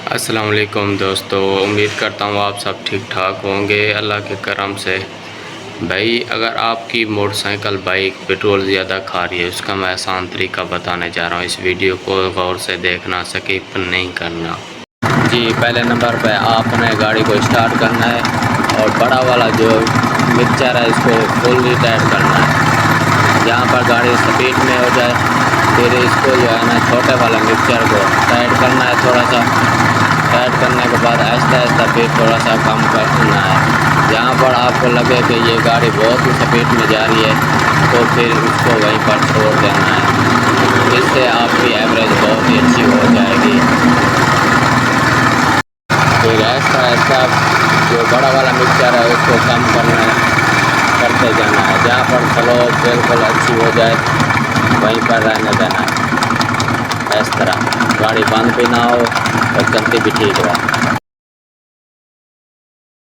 अस्सलाम वालेकुम दोस्तों, उम्मीद करता हूँ आप सब ठीक ठाक होंगे अल्लाह के करम से। भाई अगर आपकी मोटरसाइकिल बाइक पेट्रोल ज़्यादा खा रही है, उसका मैं आसान तरीका बताने जा रहा हूँ। इस वीडियो को गौर से देखना, स्किप नहीं करना। जी, पहले नंबर पे आपने गाड़ी को स्टार्ट करना है और बड़ा वाला जो मिक्सचर है इसको फुल्ली टाइट करना है। जहाँ पर गाड़ी स्पीड में हो जाए फिर इसको जो है ना छोटे वाला मिक्सचर को टाइट करना है। थोड़ा सा टाइट करने के बाद आहिस्ता आहिस्ता फिर थोड़ा सा कम करना है। जहाँ पर आपको लगे कि ये गाड़ी बहुत ही स्पीड में जा रही है तो फिर उसको वहीं पर छोड़ देना है। इससे आपकी एवरेज बहुत ही अच्छी हो जाएगी। फिर आहिस्ता आहिस्ता जो बड़ा वाला मिक्सचर है उसको कम करते जाना है। जहाँ पर स्लो बिल्कुल अच्छी हो जाए वहीं पर रहने देना है। इस तरह गाड़ी बंद भी ना हो और चलती भी ठीक रहे।